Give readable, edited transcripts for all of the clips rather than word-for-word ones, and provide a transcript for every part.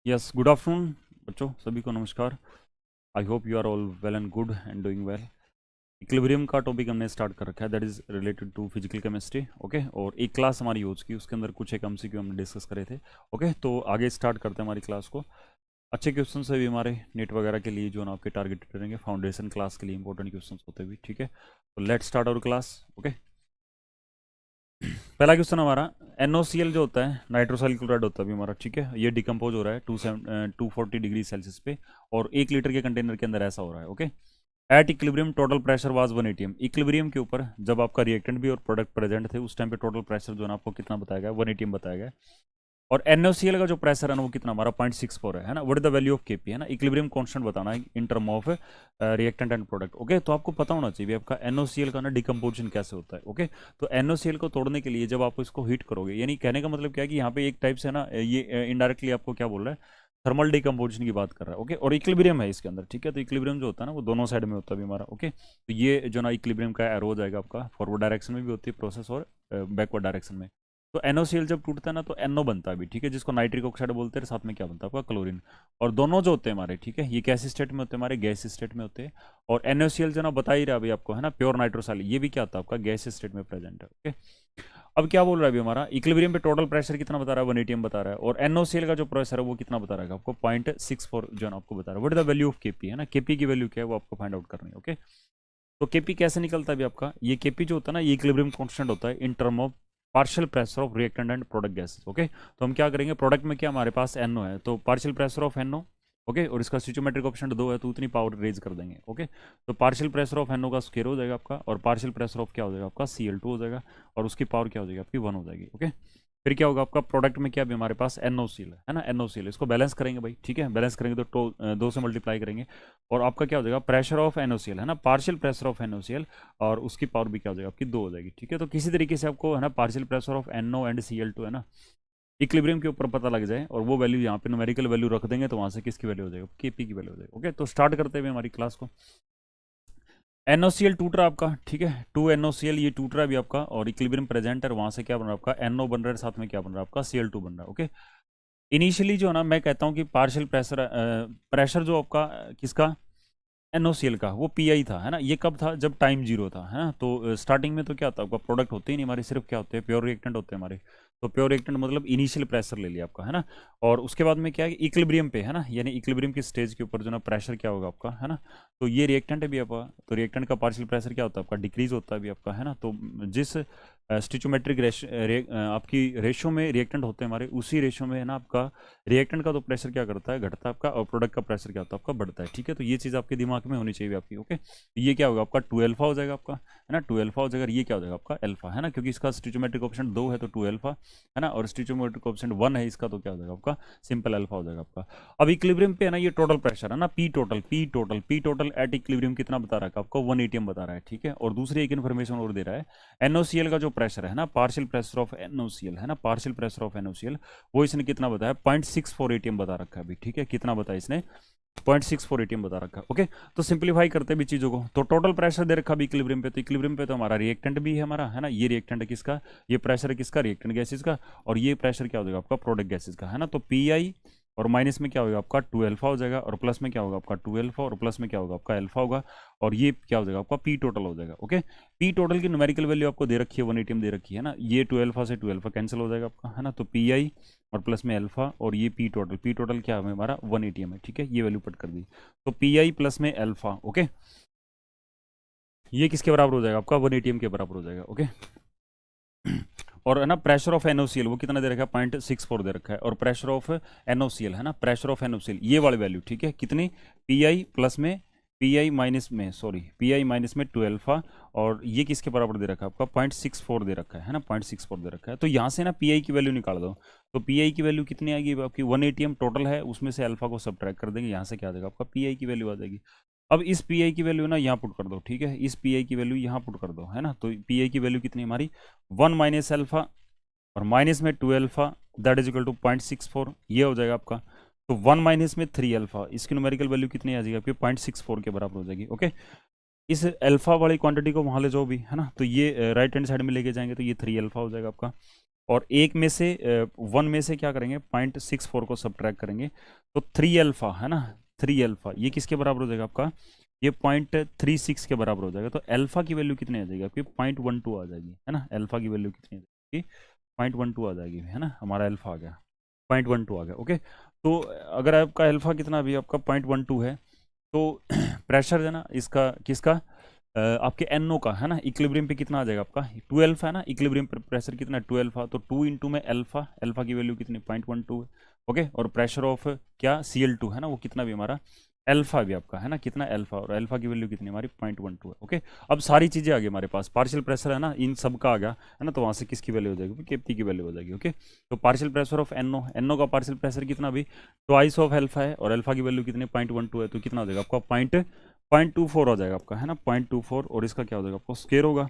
Yes, good afternoon बच्चों, सभी को नमस्कार। I hope you are all well and good and doing well. Equilibrium का टॉपिक हमने स्टार्ट कर रखा है, that is related to physical chemistry. Okay, और एक क्लास हमारी हो चुकी, उसके अंदर कुछ एक एमसीक्यू हमने डिस्कस करे थे। ओके, तो आगे स्टार्ट करते हैं हमारी क्लास को। अच्छे क्वेश्चन से भी हमारे नेट वगैरह के लिए जो ना आपके टारगेटेड रहेंगे, फाउंडेशन क्लास के लिए इंपॉर्टेंट क्वेश्चन होते हुए। ठीक है, तो let start our class. Okay, पहला क्वेश्चन हमारा, NOCl जो होता है नाइट्रोसाइल क्लोराइड होता है अभी हमारा। ठीक है, ये डिकम्पोज हो रहा है 240 डिग्री सेल्सियस पे, और 1 लीटर के कंटेनर के अंदर ऐसा हो रहा है। Okay, at equilibrium total pressure was 180 M. Equilibrium के ऊपर जब आपका रिएक्टेंट भी और प्रोडक्ट प्रेजेंट थे, उस टाइम पे टोटल प्रेशर जो है ना आपको कितना बताया गया, 180 एम बताया गया। और NaCl का जो प्रेशर है ना वो कितना हमारा 0.64 है ना। What is the value of Kp है ना, इक्विलिब्रियम कांस्टेंट बताना है in term of reactant and product. Okay, तो आपको पता होना चाहिए आपका NaCl का ना डिकम्पोजिशन कैसे होता है। ओके, तो NaCl को तोड़ने के लिए जब आप इसको हीट करोगे, यानी कहने का मतलब क्या है कि यहाँ पे एक टाइप से ना ये इनडायरेक्टली आपको क्या बोल रहा है, थर्मल डिकम्पोजिशन की बात कर रहा है। ओके, और इक्विलिब्रियम है इसके अंदर। ठीक है, तो इक्विलिब्रियम जो होता है ना वो दोनों साइड में होता है अभी हमारा। ओके, तो ये जो ना इक्विलिब्रियम का एरो हो जाएगा आपका, फॉरवर्ड डायरेक्शन में भी होती है प्रोसेस और बैकवर्ड डायरेक्शन में। तो NOCl जब टूटता है ना तो NO बनता है अभी। ठीक है, जिसको नाइट्रिक ऑक्साइड बोलते हैं, साथ में क्या बनता है आपका, क्लोरीन। और दोनों जो होते हैं हमारे, ठीक है, ये कैसे स्टेट में होते हैं हमारे, गैस स्टेट में होते हैं। और NOCl जो ना बता ही रहा अभी आपको है ना, प्योर नाइट्रोसाइल, ये भी क्या होता है आपका, गैस स्टेट में प्रेजेंट है। ओके, अब क्या बोल रहा है अभी हमारा, इक्विलिब्रियम पे टोटल प्रेशर कितना बता रहा है, 180 बता रहा है, और NOCl का जो प्रेशर है वो कितना बता रहा है आपको, 0.64 जो ना आपको बता रहा है। What is the value of Kp है ना, Kp की वैल्यू क्या है वो आपको फाइंड आउट करनी है। ओके, तो Kp कैसे निकलता है अभी आपका, ये Kp जो होता है ना, ये इक्विलिब्रियम कांस्टेंट होता है in term of partial pressure of reactant and product gases. Okay, तो हम क्या करेंगे, प्रोडक्ट में क्या हमारे पास NO है, तो partial pressure of NO। Okay, और इसका स्टोइचोमेट्रिक कोएफिशिएंट 2 है, तो उतनी पावर रेज कर देंगे। ओके, तो पार्शियल प्रेशर ऑफ NO का स्क्वायर हो जाएगा आपका, और पार्शियल प्रेशर ऑफ क्या हो जाएगा आपका, Cl2 हो जाएगा, और उसकी पावर क्या हो जाएगी आपकी, 1 हो जाएगी। ओके, फिर क्या होगा आपका, प्रोडक्ट में क्या भी हमारे पास NOCl है ना, NOCl, इसको बैलेंस करेंगे भाई। ठीक है, बैलेंस करेंगे तो 2 से मल्टीप्लाई करेंगे, और आपका क्या हो जाएगा, प्रेशर ऑफ NOCl है ना, पार्शियल प्रेशर ऑफ NOCl, और उसकी पावर भी क्या हो जाएगा आपकी, 2 हो जाएगी। ठीक है, तो किसी तरीके से आपको है ना partial pressure of NO and Cl2 है ना, इक्विलिब्रियम के ऊपर पता लग जाए, और वो वैल्यू यहाँ पे न्यूमेरिकल वैल्यू रख देंगे, तो वहाँ से किसकी वैल्यू हो जाएगी, Kp की वैल्यू हो जाएगी। ओके, तो स्टार्ट करते हुए हमारी क्लास को। NOCl टूट रहा है आपका, ठीक है, 2 NOCl ये टूट रहा है अभी आपका, और इक्विलिब्रियम प्रेजेंट है, वहाँ से क्या बन रहा है आपका, NO बन रहा है, साथ में क्या बन रहा है आपका, Cl2 बन रहा है। ओके, इनिशियली जो है ना मैं कहता हूँ कि पार्शियल प्रेशर प्रेशर जो आपका किसका, NOCl का, वो PI था है ना। ये कब था, जब टाइम जीरो था है ना। तो स्टार्टिंग में तो क्या होता है आपका, प्रोडक्ट होते ही नहीं हमारे, सिर्फ क्या होते हैं, प्योर रिएक्टेंट होते हैं हमारे। तो प्योर रिएक्टेंट मतलब इनिशियल प्रेशर ले लिया आपका है ना। और उसके बाद में क्या है, इक्विलिब्रियम पे है ना, यानी इक्विलिब्रियम की स्टेज के ऊपर जो ना प्रेशर क्या होगा आपका है ना। तो ये रिएक्टेंट है भी आपका, तो रिएक्टेंट का पार्शियल प्रेशर क्या होता है आपका, डिक्रीज होता है भी आपका है ना। तो जिस स्टिचोमेट्रिक आपकी रेशो में रिएक्टेंट होते हैं हमारे, उसी रेशो में है ना आपका रिएक्टेंट का तो प्रेशर क्या करता है, घटता है आपका, और प्रोडक्ट का प्रेशर क्या होता है आपका, बढ़ता है। ठीक है, तो ये चीज़ आपके दिमाग में होनी चाहिए आपकी। ओके, तो ये क्या होगा आपका, 2 अल्फा हो जाएगा आपका है ना, 2 अल्फा हो जाएगा। ये क्या हो जाएगा आपका, अल्फा है ना, क्योंकि इसका स्टिचोमेट्रिक ऑप्शन 2 है तो 2 अल्फा है ना, और स्टिचोमेट्रिक ऑप्शन 1 है इसका, तो क्या हो जाएगा आपका, सिंपल अल्फा हो जाएगा आपका। अब इक्विलिब्रियम पे है ना ये टोटल प्रेशर है ना, पी टोटल एट इक्विलिब्रियम कितना बता रहा है आपको, 180 बता रहा है। ठीक है, और दूसरी एक इन्फॉर्मेशन और दे रहा है, NOCl का जो प्रेशर है ना, पार्शियल प्रेशर ऑफ NOCl है ना, पार्शियल प्रेशर ऑफ NOCl, वो इसने कितना बताया, 0.64 ATM बता रखा है अभी। ठीक है, कितना बताया इसने, 0.64 ATM बता रखा है। ओके, तो सिंप्लीफाई करते भी चीज़ों को, तो टोटल प्रेशर दे रखा भी इक्विलिब्रियम पे, तो इक्विलिब्रियम पे तो हमारा रिएक्टेंट भी है हमारा है ना, ये रिएक्टेंट है किसका, ये प्रेशर है किसका, रिएक्टेंट गैसेज का, और ये प्रेशर क्या हो जाएगा आपका, प्रोडक्ट गैसेज का है ना। तो PI और माइनस में क्या होगा आपका, 2 अल्फा हो जाएगा, और प्लस में क्या होगा आपका, 2 अल्फा, और प्लस में क्या होगा आपका, अल्फा होगा, और ये क्या हो जाएगा आपका, P टोटल हो जाएगा। ओके, P टोटल की न्यूमेरिकल वैल्यू आपको दे रखी है, 180 दे रखी है ना, ये 2 अल्फा से 2 अल्फा कैंसिल हो जाएगा आपका है ना। तो PI और प्लस में अल्फा, और ये पी टोटल क्या है हमारा, 180 है। ठीक है, ये वैल्यू पुट कर दी, तो PI प्लस में अल्फा। ओके, ये किसके बराबर हो जाएगा आपका, 180 के बराबर हो जाएगा। ओके, और है ना प्रेशर ऑफ NOCl वो कितना दे रखा है, 0.64 दे रखा है, और प्रेशर ऑफ NOCl है ना, प्रेशर ऑफ NOCl ये वाली वैल्यू, ठीक है, कितनी, PI प्लस में PI माइनस में 2 अल्फा, और ये किसके बराबर दे रखा है आपका, 0.64 दे रखा है ना, 0.64 दे रखा है। तो यहाँ से ना PI की वैल्यू निकाल दो, तो PI की वैल्यू कितनी आएगी आपकी, 180 टोटल है, उसमें से अल्फा को सब्ट्रैक्ट कर देंगे, यहाँ से क्या आ जाएगा आपका, PI की वैल्यू आ जाएगी। अब इस PI की वैल्यू ना यहाँ पुट कर दो, ठीक है, इस PI की वैल्यू यहाँ पुट कर दो है ना। तो PI की वैल्यू कितनी हमारी, 1 माइनस अल्फा, और माइनस में 2 alpha, that is equal to 0.64, ये हो जाएगा आपका। तो 1 माइनस में 3 अल्फा, इसकी न्यूमेरिकल वैल्यू कितनी आ जाएगी आपकी, 0.64 के बराबर हो जाएगी। ओके, इस अल्फा वाली क्वांटिटी को वहाँ ले जाओ भी है ना, तो ये राइट हैंड साइड में लेके जाएंगे, तो ये 3 अल्फा हो जाएगा आपका। और एक में से 1 में से क्या करेंगे 0.64 को सब्ट्रैक्ट करेंगे, तो 3 अल्फा है ना, 3 अल्फा ये किसके बराबर हो जाएगा आपका, ये 0.36 के बराबर हो जाएगा। तो अल्फा की वैल्यू कितनी आ जाएगी आपकी 0.12 आ जाएगी, है ना, अल्फा की वैल्यू कितनी आ जाएगी 0.12 आ जाएगी, है ना, हमारा अल्फा आ गया 0.12 आ गया। ओके, तो अगर आपका अल्फा कितना अभी आपका 0.12 है, तो प्रेशर है ना इसका किसका आपके एनओ का, है ना, इक्विलिब्रियम पे कितना आ जाएगा आपका 12 है ना, इक्विलिब्रियम प्रेशर कितना है 12, तो 2 इंटू में अल्फा, अल्फा की वैल्यू कितनी 0.12 है। ओके, और प्रेशर ऑफ क्या Cl2 है ना, वो कितना भी हमारा अल्फा भी आपका, है ना, कितना अल्फा, और अल्फा की वैल्यू कितनी हमारी 0.12 है। ओके, अब सारी चीज़ें आ गई हमारे पास, पार्शियल प्रेशर है ना इन सब का आ गया, है ना, तो वहाँ से किसकी वैल्यू हो जाएगी Kp की वैल्यू हो जाएगी। ओके, तो partial pressure of NO, NO का पार्शियल प्रेशर कितना भी ट्वाइस ऑफ अल्फा है, और अल्फा की वैल्यू कितनी 0.12 है, तो कितना हो जाएगा आपका 0.24 हो जाएगा आपका, है ना 0.24, और इसका क्या हो जाएगा आपको स्क्वायर होगा।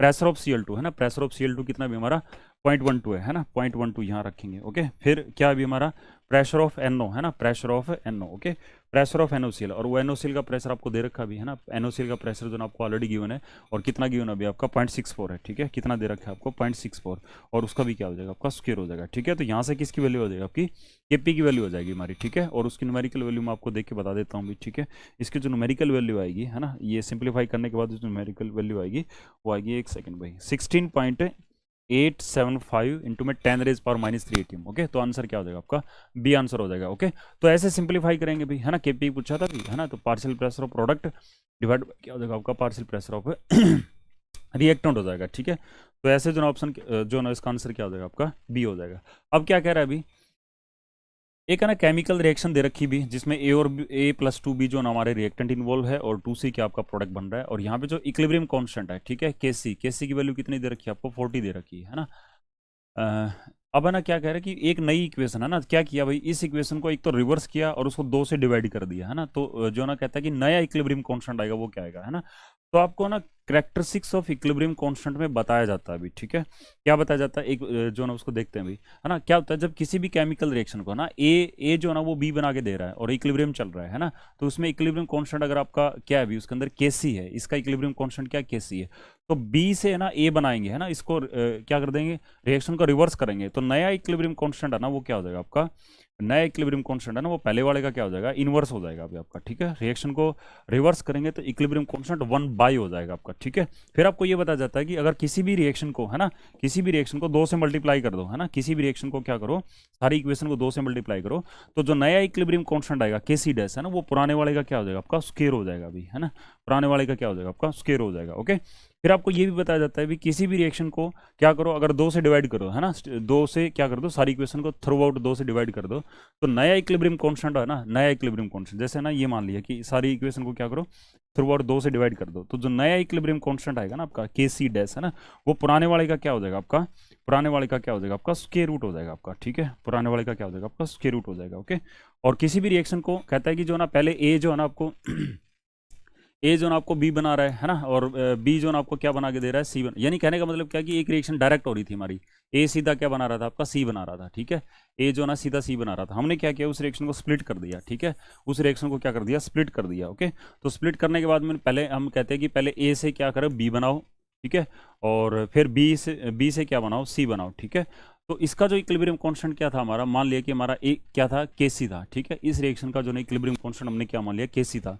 प्रेशर ऑफ Cl2 है ना, प्रेशर ऑफ Cl2 कितना भी हमारा 0.12 है ना, 0.12 यहाँ रखेंगे। ओके, फिर क्या अभी हमारा प्रेशर ऑफ NO है ना, pressure of NO। Okay, pressure of NOCl, और वो NOCl का प्रेशर आपको दे रखा भी है ना, NOCl का प्रेशर जो ना आपको ऑलरेडी गिवन है, और कितना गिवन अभी आपका 0.64 है, ठीक है, कितना दे रखा है आपको 0.64, और उसका भी क्या हो जाएगा आपका स्क्वायर हो जाएगा। ठीक है, तो यहाँ से किसकी वैल्यू हो जाएगी आपकी Kp की वैल्यू हो जाएगी हमारी, ठीक है, और उसकी न्यूमेरिकल वैल्यू मैं आपको देख के बता देता हूँ भी, ठीक है, इसकी जो न्यूमेरिकल वैल्यू आएगी, है ना, ये सिंप्लीफाई करने के बाद जो न्यूमेरिकल वैल्यू आएगी वो आएगी, एक सेकंड भाई, 16.875 इंटू में 10⁻³ ATM। ओके, तो आंसर क्या हो जाएगा आपका बी आंसर हो जाएगा। ओके, तो ऐसे सिंप्लीफाई करेंगे भी, है ना, Kp पूछा था भी, है ना, तो partial pressure of product divide क्या हो जाएगा आपका पार्शियल प्रेशर ऑफ रिएक्टेंट हो जाएगा। ठीक है, तो ऐसे जो ऑप्शन जो ना इसका आंसर क्या हो जाएगा आपका बी हो जाएगा। अब क्या कह रहा है अभी, एक है ना केमिकल रिएक्शन दे रखी भी, जिसमें ए और A+2B जो ना हमारे रिएक्टेंट इन्वॉल्व है, और 2C क्या आपका प्रोडक्ट बन रहा है, और यहाँ पे जो इक्विलिब्रियम कांस्टेंट है, ठीक है, Kc की वैल्यू कितनी दे रखी है आपको 40 दे रखी है ना। अब है ना क्या कह रहा है कि एक नई इक्वेशन है ना, क्या किया भाई, इस इक्वेशन को एक तो रिवर्स किया और उसको 2 से डिवाइड कर दिया, है ना, तो जो ना कहता है कि नया इक्विलिब्रियम कांस्टेंट आएगा वो क्या आएगा, है ना, तो आपको ना कैरेक्टरिस्टिक्स ऑफ इक्विलिब्रियम कांस्टेंट में बताया जाता है अभी। ठीक है, क्या बताया जाता है, एक जो ना उसको देखते हैं भाई, है ना, क्या होता है जब किसी भी केमिकल रिएक्शन को ना ए जो ना वो बी बना के दे रहा है और इक्विलिब्रियम चल रहा है ना, तो उसमें इक्विलिब्रियम कांस्टेंट अगर आपका क्या है अभी उसके अंदर Kc है, इसका इक्विलिब्रियम कांस्टेंट क्या Kc है, तो बी से है ना ए बनाएंगे, है ना, इसको क्या कर देंगे रिएक्शन को रिवर्स करेंगे, तो नया इक्विलिब्रियम कांस्टेंट है ना वो क्या हो जाएगा आपका, नया इक्विलिब्रियम कांस्टेंट है ना वो पहले वाले का क्या हो जाएगा इनवर्स हो जाएगा अभी आपका। ठीक है, रिएक्शन को रिवर्स करेंगे तो इक्विलिब्रियम कांस्टेंट 1/, हो जाएगा आपका। ठीक है, फिर आपको ये बताया जाता है कि अगर किसी भी रिएक्शन को, है ना, किसी भी रिएक्शन को 2 से मल्टीप्लाई कर दो, है ना, किसी भी रिएक्शन को क्या करो, सारी इक्वेशन को 2 से मल्टीप्लाई करो, तो जो नया इक्विलिब्रियम कांस्टेंट आएगा Kc डैश, है ना, वो पुराने वाले का क्या हो जाएगा आपका स्क्वायर हो जाएगा अभी, है ना, पुराने वाले का क्या हो जाएगा आपका स्क्वायर हो जाएगा। ओके, फिर आपको ये भी बताया जाता है भी किसी भी रिएक्शन को क्या करो, अगर 2 से डिवाइड करो, है ना, 2 से क्या कर दो, सारी इक्वेशन को थ्रू आउट 2 से डिवाइड कर दो, तो नया इक्विलिब्रियम कांस्टेंट है ना, नया इक्विलिब्रियम कांस्टेंट, जैसे ना ये मान लिया कि सारी इक्वेशन को क्या करो थ्रू आउट 2 से डिवाइड कर दो, तो जो नया इक्विलिब्रियम कांस्टेंट आएगा ना आपका Kc डैश, है ना, वो पुराने वाले का क्या हो जाएगा आपका, पुराने वाले का क्या हो जाएगा आपका स्क्वायर रूट हो जाएगा आपका। ठीक है, पुराने वाले का क्या हो जाएगा आपका स्क्वायर रूट हो जाएगा। ओके, और किसी भी रिएक्शन को कहता है कि जो ना पहले ए जो है ना आपको ए जो ना आपको बी बना रहा है ना, और बी जो ना आपको क्या बना के दे रहा है सी बना, यानी कहने का मतलब क्या कि एक रिएक्शन डायरेक्ट हो रही थी हमारी, ए सीधा क्या बना रहा था आपका सी बना रहा था। ठीक है, ए जो ना सीधा सी बना रहा था, हमने क्या किया उस रिएक्शन को स्प्लिट कर दिया। ठीक है, उस रिएक्शन को क्या कर दिया स्प्लिट कर दिया। ओके, तो स्प्लिट करने के बाद में पहले हम कहते हैं कि पहले ए से क्या करो बी बनाओ, ठीक है, और फिर बी से क्या बनाओ सी बनाओ। ठीक है, तो इसका जो इक्विलिब्रियम कांस्टेंट क्या था हमारा, मान लिया कि हमारा ए क्या था Kc था। ठीक है, इस रिएक्शन का जो ना इक्विलिब्रियम कांस्टेंट हमने क्या मान लिया Kc था,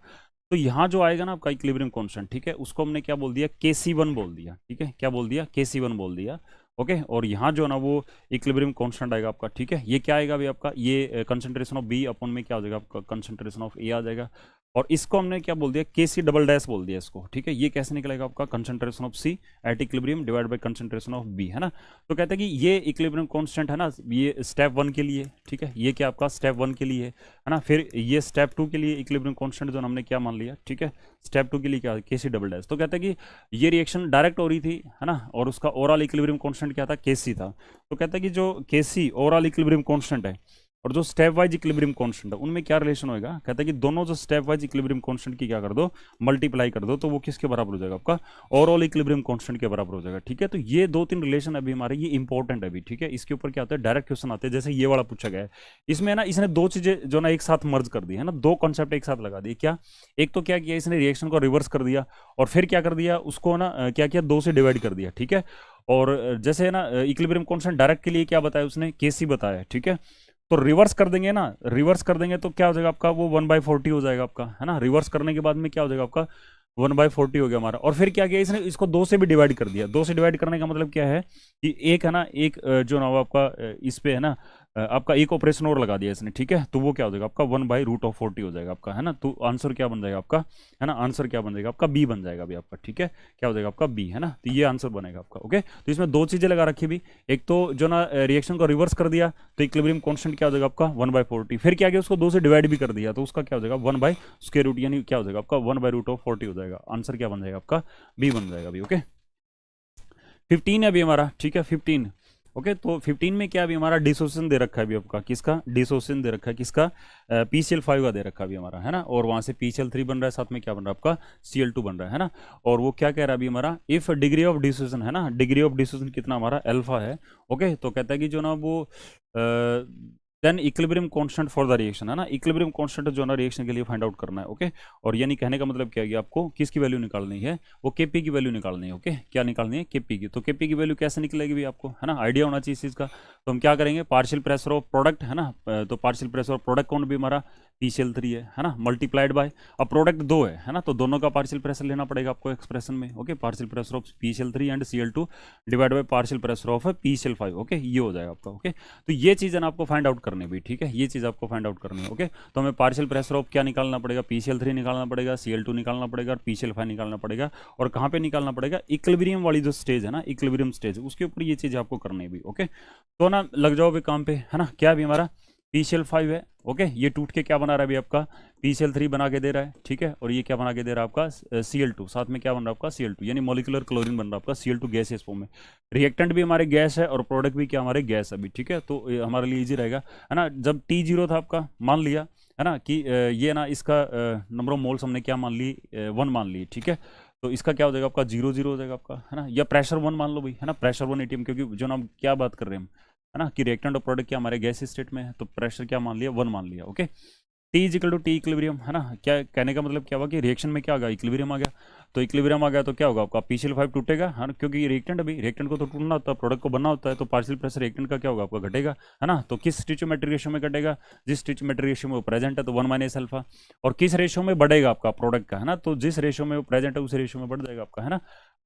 तो यहाँ जो आएगा ना आपका इक्विलिब्रियम कांस्टेंट, ठीक है, उसको हमने क्या बोल दिया Kc1 बोल दिया। ठीक है, क्या बोल दिया Kc1 बोल दिया। ओके, और यहाँ जो ना वो इक्विलिब्रियम कांस्टेंट आएगा आपका। ठीक है, ये क्या आएगा अभी आपका, ये कंसंट्रेशन ऑफ बी अपॉन में क्या हो जाएगा आपका कंसंट्रेशन ऑफ ए आ जाएगा, और इसको हमने क्या बोल दिया Kc डबल डैश बोल दिया इसको। ठीक है, ये कैसे निकलेगा आपका concentration of C at equilibrium divide by concentration of B, है ना, तो कहते हैं कि ये इक्विलिब्रियम कांस्टेंट है ना, ये स्टेप 1 के लिए। ठीक है, ये क्या आपका स्टेप 1 के लिए है ना, फिर ये स्टेप 2 के लिए इक्विलिब्रियम कांस्टेंट जो हमने क्या मान लिया। ठीक है, स्टेप 2 के लिए क्या Kc डबल डैश, तो कहते हैं कि ये रिएक्शन डायरेक्ट हो रही थी, है ना, और उसका ओवरऑल इक्विलिब्रियम कांस्टेंट क्या था Kc था, तो कहता है कि जो Kc ओवरऑल इक्विलिब्रियम कांस्टेंट है और जो स्टेप वाइज इक्विलिब्रियम कांस्टेंट है उनमें क्या रिलेशन होगा, कहता है कि दोनों जो स्टेप वाइज इक्विलिब्रियम कांस्टेंट की क्या कर दो मल्टीप्लाई कर दो, तो वो किसके बराबर हो जाएगा आपका ओवरऑल इक्विलिब्रियम कांस्टेंट के बराबर हो जाएगा। ठीक है, तो ये 2-3 रिलेशन अभी हमारे ये इंपॉर्टेंट है अभी। ठीक है, इसके ऊपर क्या होता है डायरेक्ट क्वेश्चन आते हैं, जैसे ये वाला पूछा गया है, इसमें ना इसने 2 चीजें जो ना एक साथ मर्ज कर दी है ना, 2 कॉन्सेप्ट एक साथ लगा दिए। क्या, एक तो क्या किया इसने रिएक्शन को रिवर्स कर दिया, और फिर क्या कर दिया उसको ना क्या किया 2 से डिवाइड कर दिया। ठीक है, और जैसे है ना इक्विलिब्रियम कांस्टेंट डायरेक्ट के लिए क्या बताया उसने, केसी बताया है, ठीक है। तो रिवर्स कर देंगे ना, रिवर्स कर देंगे तो क्या हो जाएगा आपका, वो 1/40 हो जाएगा आपका, है ना। रिवर्स करने के बाद में क्या हो जाएगा आपका, 1/40 हो गया हमारा। और फिर क्या किया इसने, इसको 2 से भी डिवाइड कर दिया। 2 से डिवाइड करने का मतलब क्या है कि एक है ना, एक जो ना वो आपका इस पे है ना आपका एक ऑपरेशन और लगा दिया इसने, ठीक है। तो वो क्या हो जाएगा आपका 1/√40 हो जाएगा आपका, है ना। तो आंसर क्या बन जाएगा आपका, है ना, आंसर क्या बन जाएगा आपका, बी बन जाएगा अभी आपका, ठीक है। क्या हो जाएगा आपका बी, है ना। तो ये आंसर बनेगा आपका, ओके। तो इसमें 2 चीजें लगा रखी भी, एक तो जो ना रिएक्शन को रिवर्स कर दिया तो इक्विलिब्रियम कांस्टेंट क्या हो जाएगा आपका 1/40। फिर क्या किया, उसको 2 से डिवाइड भी कर दिया तो उसका क्या हो जाएगा 1/√, यानी क्या हो जाएगा आपका 1/√40 हो जाएगा। आंसर क्या बन जाएगा आपका, बी बन जाएगा अभी, ओके। 15 है अभी हमारा, ठीक है 15, ओके। तो 15 में क्या अभी हमारा डिसोसिएशन दे रखा है अभी आपका, किसका डिसोसिएशन दे रखा है, किसका PCl5 का दे रखा है अभी हमारा, है ना। और वहां से PCl3 बन रहा है, साथ में क्या बन रहा है आपका Cl2 बन रहा है ना। और वो क्या कह रहा है अभी हमारा, इफ डिग्री ऑफ डिसोसिएशन, है ना, डिग्री ऑफ डिसोसिएशन कितना हमारा अल्फा है, ओके। तो कहता है कि जो ना वो then equilibrium constant for the reaction, है ना, इक्विलिब्रियम कांस्टेंट जो ना रिएक्शन के लिए फाइंड आउट करना है, ओके। और यानी कहने का मतलब क्या है कि आपको किसकी वैल्यू निकालनी है, वो Kp की वैल्यू निकालनी है, ओके। क्या निकालनी है, Kp की। तो Kp की वैल्यू कैसे निकलेगी भी आपको, है ना, आइडिया होना चाहिए इस चीज़ का। तो हम क्या करेंगे, पार्शियल प्रेशर ऑफ प्रोडक्ट, है ना, तो पार्शियल प्रेशर ऑफ प्रोडक्ट कौन भी हमारा PCl3 है ना, मल्टीप्लाइड बाय, अब प्रोडक्ट 2 है ना, तो दोनों का पार्शियल प्रेशर लेना पड़ेगा आपको एक्सप्रेशन में, okay. Partial pressure of PCl3 and Cl2 divide by partial pressure of PCl5, okay. ये हो जाएगा आपका, ओके। तो ये चीज़ है ना आपको फाइंड आउट करनी भी, ठीक है, ये चीज़ आपको फाइंड आउट करनी है, ओके। तो हमें पार्शियल प्रेशर ऑफ क्या निकालना पड़ेगा, PCl3 निकालना पड़ेगा, Cl2 निकालना पड़ेगा और PCl5 निकालना पड़ेगा। और कहाँ पे निकालना पड़ेगा, इक्विलिब्रियम वाली जो स्टेज है ना, इक्विलिब्रियम स्टेज, उसके ऊपर ये चीज़ आपको करनी है भी, ओके। तो ना लग जाओ भी काम पे, है ना। क्या भी हमारा PCl5 है, ओके। ये टूट के क्या बना रहा है अभी आपका PCl3 बना के दे रहा है, ठीक है। और ये क्या बना के दे रहा है आपका Cl2, साथ में क्या बन रहा है आपका Cl2, यानी मॉलिक्यूलर क्लोरीन बन रहा है आपका Cl2 गैसियस फॉर्म में। रिएक्टेंट भी हमारे गैस है और प्रोडक्ट भी क्या हमारे गैस है अभी, ठीक है। तो ये हमारे लिए इजी रहेगा, है ना। जब T0 था आपका, मान लिया है ना कि ये ना इसका नंबर ऑफ मोल्स हमने क्या मान ली 1 मान ली, ठीक है। तो इसका क्या हो जाएगा आपका 0 हो जाएगा आपका, है ना। या प्रेशर 1 मान लो भाई, है ना, प्रेशर 1 ATM, क्योंकि जो ना हम क्या बात कर रहे हैं हम, है ना, कि रिएक्टेंट और प्रोडक्ट क्या हमारे गैस स्टेट में है, तो प्रेशर क्या मान लिया 1 मान लिया, ओके। T इक्विलिब्रियम, है ना। क्या कहने का मतलब क्या हुआ कि रिएक्शन में क्या होगा, इक्विलिब्रियम आ गया। तो इक्विलिब्रियम आ गया तो क्या होगा आपका PCl5 टूटेगा, है ना, क्योंकि रिएक्टेंट अभी रिएक्टेंट को तो टूटना होता है, प्रोडक्ट को बनना होता है, तो पार्शियल प्रेशर रिएक्टेंट का क्या होगा आपका घटेगा, है ना। तो किस स्टिचोमेट्रिक रेशियो में घटेगा, जिस स्टिचोमेट्रिक रेशियो में वो प्रेजेंट है तो 1 - अल्फा। और किस रेशियो में बढ़ेगा आपका प्रोडक्ट का, है ना, तो जिस रेशियो में वो प्रेजेंट है उस रेशियो में बढ़ जाएगा आपका, है ना।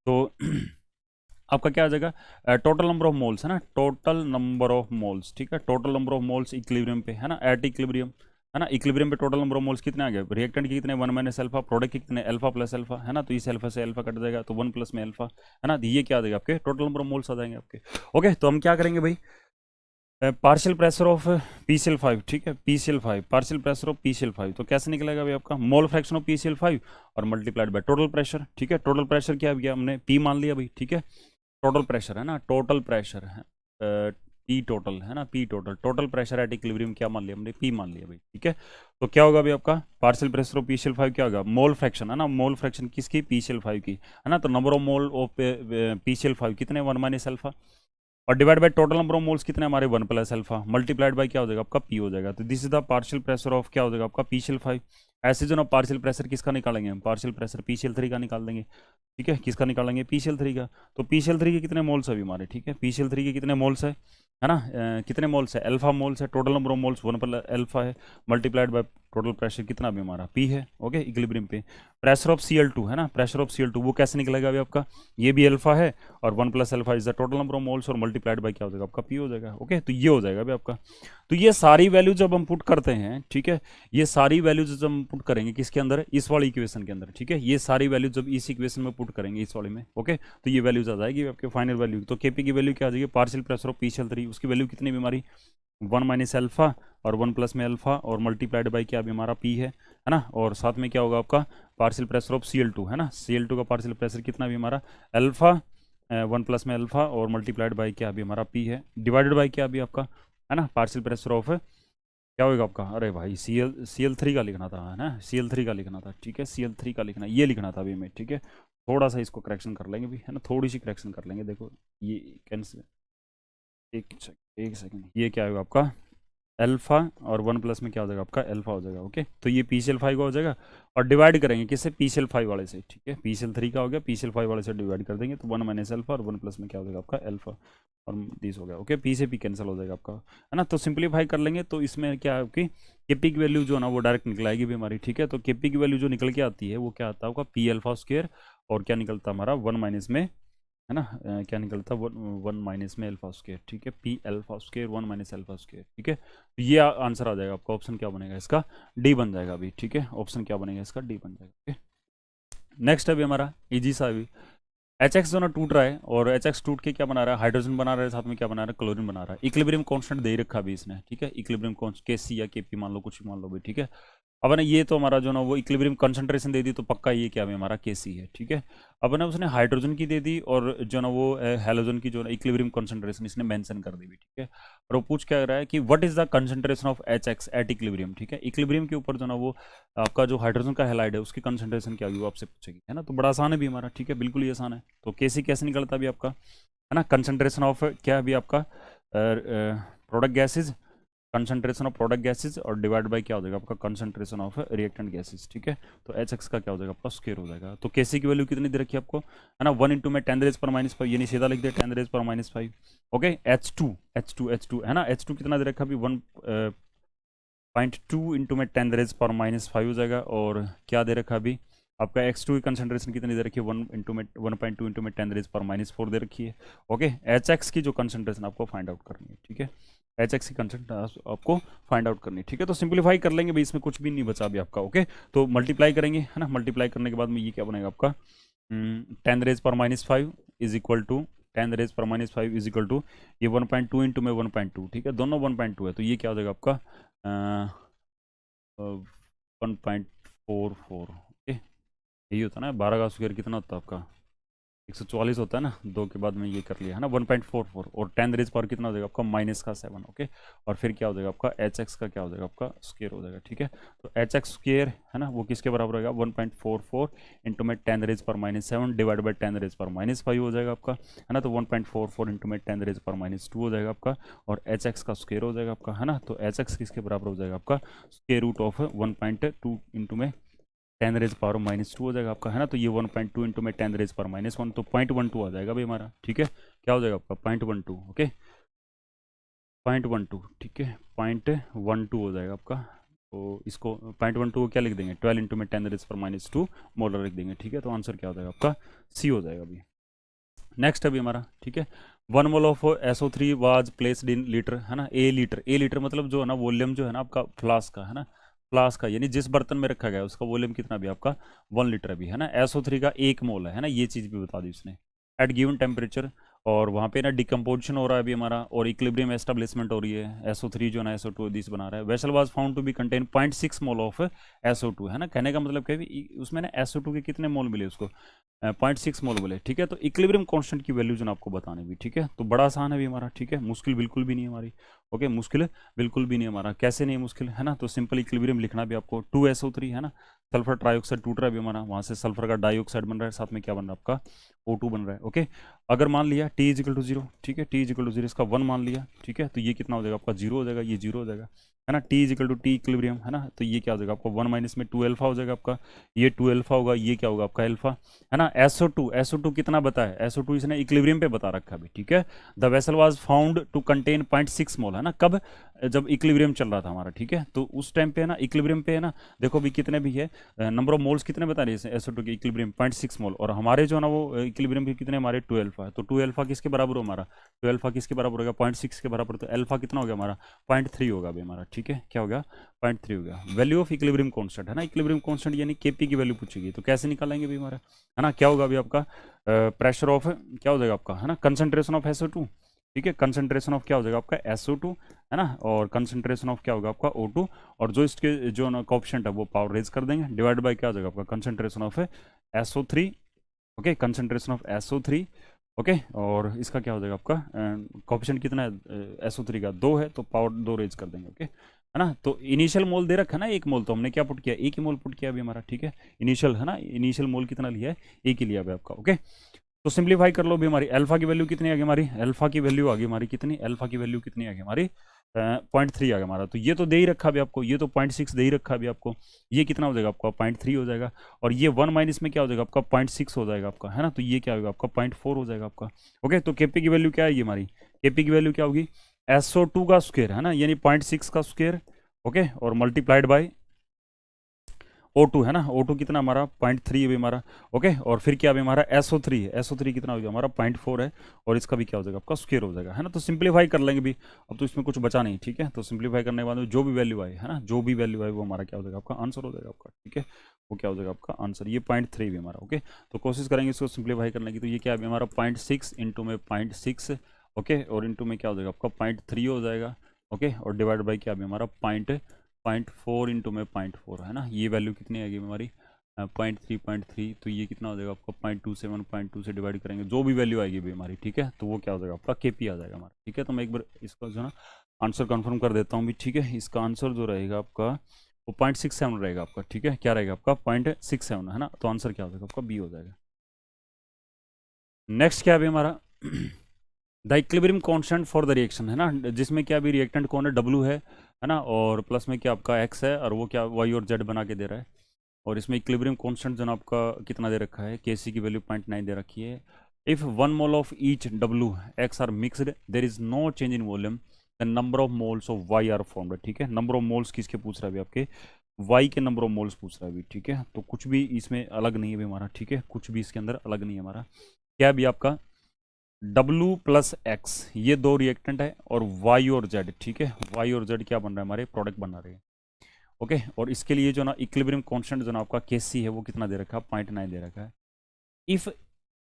तो आपका क्या आ जाएगा, टोटल नंबर ऑफ मोल्स, है ना, टोटल नंबर ऑफ मोल्स, ठीक है। Total number of moles equilibrium पे, है ना, एट इक्विलिब्रियम, है ना। इक्विलिब्रियम पे टोटल नंबर ऑफ मोल्स कितने आ गए, रिएक्टेंट के कितने 1 - अल्फा, प्रोडक्ट के कितने अल्फा प्लस अल्फा, है ना। तो इस अल्फा से अल्फा कट जाएगा तो 1 प्लस में अल्फा, है ना। तो ये क्या आ जाएगा आपके टोटल नंबर ऑफ मोल्स आ जाएंगे आपके, ओके। तो हम क्या करेंगे भाई, पार्शियल प्रेशर ऑफ PCl5, ठीक है, PCl5 partial pressure of PCl5, तो कैसे निकलेगा भाई आपका मोल फ्रैक्शन ऑफ PCl5 और मल्टीप्लाइड बाय टोटल प्रेशर, ठीक है। टोटल प्रेशर क्या गया हमने P मान लिया भाई, ठीक है। टोटल प्रेशर है ना, टोटल प्रेशर है P टोटल, है ना, P total, total pressure at equilibrium क्या मान लिया हमने P मान लिया भाई, ठीक है। तो क्या होगा भाई आपका पार्शियल प्रेशर ऑफ PCl5 क्या होगा, मोल फ्रैक्शन, है ना, मोल फ्रैक्शन किसकी PCl5 की, है ना। तो number of mole of PCl5 कितने 1 - अल्फा और divide by total number of moles कितने हमारे 1 प्लस अल्फा मल्टीप्लाइड बाय क्या हो जाएगा आपका P हो जाएगा। तो this is the partial pressure of क्या हो जाएगा आपका PCl5। ऐसे जो ना पार्शियल प्रेशर किसका निकालेंगे हम, पार्शियल प्रेशर PCl3 का निकाल देंगे, ठीक है। किसका निकालेंगे PCl3 का। तो PCl3 के कितने मोल्स है अभी हमारे, ठीक है, PCl3 के कितने मोल्स है ना, कितने मोल्स है अल्फा मोल्स है, total number of moles 1 plus alpha है मल्टीप्लाइड बाय टोटल प्रेशर कितना भी हमारा P है, ओके, इक्विलिब्रियम पे। प्रेशर ऑफ Cl2 है ना, प्रेशर ऑफ Cl2 वो कैसे निकलेगा अभी आपका, ये भी अल्फा है और 1 plus alpha is the total number of moles और मल्टीप्लाइड बाय क्या हो जाएगा आपका P हो जाएगा, ओके। तो ये हो जाएगा अभी आपका। तो ये सारी वैल्यू जब हम पुट करते हैं, ठीक है, ये सारी वैल्यूज जब हम पुट करेंगे किसके अंदर, इस वाली इक्वेशन के अंदर, ठीक है। ये सारी वैल्यू जब इस इक्वेशन में पुट करेंगे इस वाले में, ओके, तो ये वैल्यूज आ जाएगी आपके फाइनल वैल्यू। तो Kp की वैल्यू क्या आ जाएगी, पार्शियल प्रेशर ऑफ PCl3 उसकी वैल्यू कितनी भी हमारी 1 - अल्फा और 1 प्लस में अल्फा और मल्टीप्लाइड बाई क्या भी हमारा P है ना। और साथ में क्या होगा आपका पार्शियल प्रेशर ऑफ Cl2, है ना, Cl2 का पार्शियल प्रेशर कितना भी हमारा अल्फा 1 प्लस में अल्फा और मल्टीप्लाइड बाई क्या भी हमारा P है डिवाइडेड बाई क्या भी आपका, है ना, पार्शियल प्रेशर ऑफ क्या होगा आपका, अरे भाई Cl3 का लिखना था, है ना, Cl3 का लिखना था, ठीक है, Cl3 का लिखना, ये लिखना था अभी में, ठीक है। थोड़ा सा इसको करेक्शन कर लेंगे भी, है ना, थोड़ी सी करेक्शन कर लेंगे। देखो ये कैंसिल, एक सेकंड ये क्या होगा आपका अल्फा और 1 प्लस में क्या हो जाएगा आपका अल्फा हो जाएगा। ओके, तो ये PCl5 का हो जाएगा और डिवाइड करेंगे किससे, PCl5 वाले से। ठीक है, PCl3 का हो गया, PCl5 वाले से डिवाइड कर देंगे तो 1 माइनस अल्फा और 1 प्लस में क्या हो जाएगा आपका अल्फा और दिस हो गया। ओके, पी से पी कैंसिल हो जाएगा आपका, है ना। तो सिंप्लीफाई कर लेंगे तो इसमें क्या है आपकी केपी की वैल्यू जो है ना वो डायरेक्ट निकल आएगी भी हमारी। ठीक है, तो केपी की वैल्यू जो निकल के आती है वो क्या आता होगा, पी अल्फा स्क्वायर और क्या निकलता है हमारा 1 माइनस में, है ना, क्या निकलता है 1 माइनस में अल्फा स्क्वायर। ठीक है, P alpha square 1 minus alpha square. ठीक है, तो ये आंसर आ जाएगा आपका, ऑप्शन क्या बनेगा इसका, डी बन जाएगा अभी। ठीक है, ऑप्शन क्या बनेगा इसका, डी बन जाएगा। ओके, नेक्स्ट अभी हमारा इजी सा अभी एच एक्स जो ना टूट रहा है और एच एक्स टूट के क्या बना रहा है, हाइड्रोजन बना रहा है, साथ में क्या बना रहा है, क्लोरीन बना रहा है। इक्विलिब्रियम कांस्टेंट दे ही रखा भी इसने। ठीक है, इक्विलिब्रियम कांस्टेंट के सी या के पी मान लो, कुछ भी मान लो भाई। ठीक है, अब ना ये तो हमारा जो ना वो इक्विलिब्रियम कंसंट्रेशन दे दी तो पक्का ये क्या है हमारा के सी है। ठीक है, अब ना उसने हाइड्रोजन की दे दी और जो ना वो हेलोजन की जो ना इक्विलिब्रियम कंसंट्रेशन इसने मेंशन कर दी भी। ठीक है, और वो पूछ क्या रहा है कि what is the concentration of H x at equilibrium. ठीक है, इक्विलिब्रियम के ऊपर जो ना वो आपका जो हाइड्रोजन का हैलाइड है उसकी कंसंट्रेशन क्या होगी वो आपसे पूछेगी, है ना। तो बड़ा आसान है भी हमारा। ठीक है, बिल्कुल ही आसान है। तो केसी कैसे निकलता भी आपका, है ना, कंसंट्रेशन ऑफ क्या भी आपका product gases, concentration of product gases और डिवाइड बाय क्या हो जाएगा आपका कंसंट्रेशन ऑफ रिएक्टेंट गैसेज। ठीक है, तो एच एक्स का क्या हो जाएगा आपका स्क्वायर हो जाएगा। तो केसी की वैल्यू कितनी दे रखी है आपको, है ना, 1 इंटू में 10⁻⁵ यानी सीधा लिख दे 10⁻⁵। ओके, H2 है ना, H2 कितना दे रखा अभी 1.2 इंटू में 10⁻⁵ हो जाएगा। और क्या दे रखा अभी आपका x2 की कंसंट्रेशन कितनी दे रखी है 1.2 इंटू में 10⁻⁴ दे रखी है। ओके, एच एक्स की जो कंसंट्रेशन आपको फाइंड आउट करनी है। ठीक है, एच एक्स की कंसंट्रेशन आपको फाइंड आउट करनी है। ठीक है, तो सिंप्लीफाई कर लेंगे भाई, इसमें कुछ भी नहीं बचा अभी आपका। ओके, तो मल्टीप्लाई करेंगे, है ना, मल्टीप्लाई करने के बाद में ये क्या बनेगा आपका 10⁻⁵ is equal to 10⁻⁵ is equal to ये 1.2 इंटू में 1.2। ठीक है, दोनों 1.2 है तो ये क्या हो जाएगा आपका 1.44। ओके, यही होता है ना, 12 का स्क्वायर कितना होता है आपका 144 होता है ना, 2 के बाद में ये कर लिया है ना 1.44 और 10 रेज पावर कितना हो जाएगा आपका -7। ओके, और फिर क्या हो जाएगा आपका एच एक्स का क्या हो जाएगा आपका स्क्वायर हो जाएगा। ठीक है, तो एच एक्स स्क्वायर है ना वो किसके बराबर होगा 1.44 इंटू में 10 रेज पर -7 डिवाइड बाई 10 रेज पर -5 हो जाएगा आपका, है ना। तो 1.44 इंटू में 10 रेज पर -2 हो जाएगा आपका और एच एक्स का स्क्वायर हो जाएगा आपका, है ना। तो एच एक्स किसके बराबर हो जाएगा आपका स्क्वायर रूट ऑफ 1.2 इंटू में 10 रेज पावर -2 हो जाएगा आपका, है ना। तो ये 1.2 इंटू में 10 रेज पावर -1 तो 0.12 आ जाएगा भाई हमारा। ठीक है, क्या हो जाएगा आपका 0.12। ओके, 0.12। ठीक है, 0.12 हो जाएगा आपका। तो इसको 0.12 को क्या लिख देंगे 12 इंटू में 10 रेज पर -2 मोलर लिख देंगे। ठीक है, तो आंसर क्या हो जाएगा आपका सी हो जाएगा अभी। नेक्स्ट अभी हमारा, ठीक है, 1 mole of SO3 was placed in litre, है ना। ए लीटर मतलब जो है ना वॉल्यूम जो है ना आपका फ्लास्क का, है ना, फ्लास्क का यानी जिस बर्तन में रखा गया है उसका वॉल्यूम कितना भी आपका 1 लीटर भी, है ना। SO3 का 1 मोल है ना, ये चीज़ भी बता दी उसने एट गिवन टेम्परेचर और वहाँ पे ना डिकम्पोजिशन हो रहा है अभी हमारा और इक्विलिब्रियम एस्टेब्लिशमेंट हो रही है। SO3 जो है ना SO2 दिस बना रहा है। Vessel was found to be contain 0.6 mole of SO2, है ना। कहने का मतलब क्या है उसमें ना SO2 के कितने मोल मिले उसको 0.6 मोल बोले। ठीक है, तो इक्विलिब्रियम कांस्टेंट की वैल्यू जो आपको बताने भी। ठीक है, तो बड़ा आसान है भी हमारा। ठीक है, मुश्किल बिल्कुल भी नहीं हमारी। ओके, मुश्किल बिल्कुल भी नहीं हमारा। कैसे नहीं मुश्किल, है ना। तो सिंपल इक्विलिब्रियम लिखना भी आपको 2SO3, है ना, सल्फर ट्राइऑक्साइड टूट रहा है भी हमारा, वहाँ से सल्फर का डाइऑक्साइड बन रहा है, साथ में क्या बन रहा है आपका O2 बन रहा है। ओके, अगर मान लिया T इजिकल टू 0, ठीक है, T इजिकल टू 0 इसका 1 मान लिया, ठीक है, तो ये कितना हो जाएगा आपका 0 हो जाएगा, ये 0 हो जाएगा, है ना। T is equal to T equilibrium, है ना, तो ये क्या हो जाएगा आपका 1 माइनस में 2 अल्फा हो जाएगा आपका, ये 2 अल्फा होगा, ये क्या होगा आपका अल्फा, है ना। SO2 कितना बताया, SO2 इसने इक्विलिब्रियम पे बता रखा है। ठीक है, the vessel was found to contain 0.6 mole, है ना, कब जब इक्विलिब्रियम चल रहा था हमारा। ठीक है, तो उस टाइम पे है ना इक्विलिब्रियम पे है ना, देखो भी कितने भी है नंबर ऑफ मोल्स कितने बता रही है SO2 की इक्विलिब्रियम 0.6 मोल और हमारे जो है ना वो इक्विलिब्रियम के कितने हमारे 2 अल्फा है। तो 2 अल्फा किसके बराबर हो हमारा 2 अल्फा किसके बराबर होगा 0.6 के बराबर, तो अल्फा कितना हो गया हमारा 0.3 होगा अभी हमारा। ठीक है, क्या हो गया 0.3 हो गया। वैल्यू ऑफ इक्विलिब्रियम कांस्टेंट, है ना, इक्विलिब्रियम कांस्टेंट यानी केपी की वैल्यू पूछेगी तो कैसे निकालेंगे भी हमारा, है ना। क्या होगा अभी आपका प्रेशर ऑफ क्या हो जाएगा आपका, है ना, कंसंट्रेशन ऑफ SO2। ठीक है, कंसंट्रेशन ऑफ क्या हो जाएगा आपका SO2, है ना, और कंसंट्रेशन ऑफ क्या होगा आपका O2 और जो इसके जो ना कोएफिशिएंट है वो पावर रेज कर देंगे डिवाइड बाय क्या हो जाएगा आपका concentration of SO3। Okay, concentration of SO3। Okay, और इसका क्या हो जाएगा आपका कोएफिशिएंट कितना है SO3 का 2 है तो पावर 2 रेज कर देंगे। ओके, है ना। तो इनिशियल मोल दे रखा है ना 1 मोल, तो हमने क्या पुट किया 1 ही मोल पुट किया अभी हमारा। ठीक है, इनिशियल, है ना, इनिशियल मोल कितना लिया है 1 ही लिया अभी आपका। ओके, तो सिंप्लीफाई कर लो भी हमारी अल्फा की वैल्यू कितनी आ गई हमारी, अल्फा की वैल्यू आ गई हमारी कितनी, अल्फा की वैल्यू कितनी आ गई हमारी 0.3 आ गया हमारा। तो ये तो दे ही रखा भी आपको, ये तो 0.6 दे ही रखा भी आपको, ये कितना हो जाएगा आपका 0.3 हो जाएगा, और ये 1 माइनस में क्या हो जाएगा आपका 0.6 हो जाएगा आपका, है ना। तो ये क्या होगा आपका 0.4 हो जाएगा आपका। ओके, तो केपी की वैल्यू क्या है, ये हमारी केपी की वैल्यू क्या होगी, SO2 का स्क्वायर, है ना, यानी 0.6 का स्क्वायर, ओके, और मल्टीप्लाइड बाय O2, है ना। O2 कितना हमारा 0.3 है भी हमारा, ओके, और फिर क्या है हमारा SO3 है, SO3 कितना हो गया हमारा 0.4 है, और इसका भी क्या हो जाएगा आपका स्क्वायर हो जाएगा, है ना। तो सिंप्लीफाई कर लेंगे भी, अब तो इसमें कुछ बचा नहीं, ठीक है। तो सिंप्लीफाई करने के बाद में जो भी वैल्यू आए, है ना, जो भी वैल्यू आए वो हमारा क्या हो जाएगा आपका आंसर हो जाएगा आपका, ठीक है। वो क्या हो जाएगा आपका आंसर, ये 0.3 भी हमारा, ओके। तो कोशिश करेंगे इसको सिंप्लीफाई करने की। तो ये क्या है हमारा 0.6 इंटू में 0.6, ओके, और इंटू में क्या हो जाएगा आपका 0.3 हो जाएगा, ओके, और डिवाइड बाई क्या भी हमारा 0.4 इंटू में 0.4, है ना। ये वैल्यू कितनी आएगी हमारी 0.3, तो ये कितना हो जाएगा आपका 0.27, 0.2 से डिवाइड करेंगे, जो भी वैल्यू आएगी भी हमारी, ठीक है। तो वो क्या हो जाएगा आपका केपी आ जाएगा हमारा, ठीक है। तो मैं एक बार इसका जो है ना आंसर कंफर्म कर देता हूँ भी, ठीक है। इसका आंसर जो रहेगा आपका वो 0.67 रहेगा आपका, ठीक है। क्या रहेगा आपका 0.67, है ना। तो आंसर क्या हो जाएगा आपका बी हो जाएगा। नेक्स्ट क्या है हमारा the equilibrium constant for the reaction, है ना, जिसमें क्या भी रिएक्टेंट कौन है, डब्ल्यू है ना, और प्लस में क्या आपका एक्स है, और वो क्या वाई और जेड बना के दे रहा है, और इसमें इक्विलिब्रियम कांस्टेंट जो ना आपका कितना दे रखा है, के सी की वैल्यू 0.9 दे रखी है। If 1 mole of each W X are mixed there is no change in volume, the number of moles of Y are formed, ठीक है। नंबर ऑफ मोल्स किसके पूछ रहा है अभी आपके, वाई के नंबर ऑफ मोल्स पूछ रहा है अभी, ठीक है। तो कुछ भी इसमें अलग नहीं है अभी हमारा, ठीक है, कुछ भी इसके अंदर अलग नहीं है हमारा। क्या भी आपका W प्लस एक्स ये दो रिएक्टेंट है, और Y और Z, ठीक है, Y और Z क्या बन रहा है हमारे प्रोडक्ट बना रहे हैं, ओके। और इसके लिए जो ना इक्विलिब्रियम कांस्टेंट जो ना आपका Kc है वो कितना दे रखा है 0.9 दे रखा है। If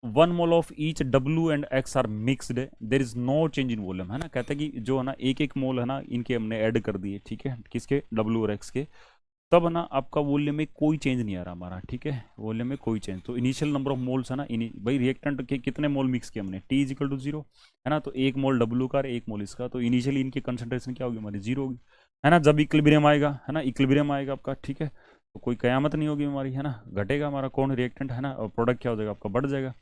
1 mole of each W and X are mixed there is no change in volume, है ना। कहता है कि जो है ना एक एक मोल है ना इनके हमने ऐड कर दिए, ठीक है, किसके W और X के, तब ना आपका वॉल्यूम में कोई चेंज नहीं आ रहा हमारा, ठीक है, वॉल्यूम में कोई चेंज। तो इनिशियल नंबर ऑफ मोल्स है ना, भाई रिएक्टेंट के कितने मोल मिक्स किए हमने, T इजिकल टू 0, है ना। तो एक मोल डब्ल्यू का और एक मोल इसका, तो इनिशियली इनकी कंसंट्रेशन क्या होगी हमारी 0 होगी, है ना। जब इक्विलिब्रियम आएगा, है ना, इक्विलिब्रियम आएगा आपका, ठीक है, तो कोई कयामत नहीं होगी हमारी, है ना, घटेगा हमारा कौन रिएक्टेंट, है ना, और प्रोडक्ट क्या हो जाएगा आपका बढ़ जाएगा।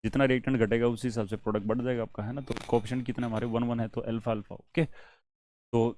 जितना रिएक्टेंट घटेगा उसी हिसाब से प्रोडक्ट बढ़ जाएगा आपका, है ना। तो कोएफिशिएंट कितने हमारे 1 1 है, तो अल्फा अल्फा, ओके। तो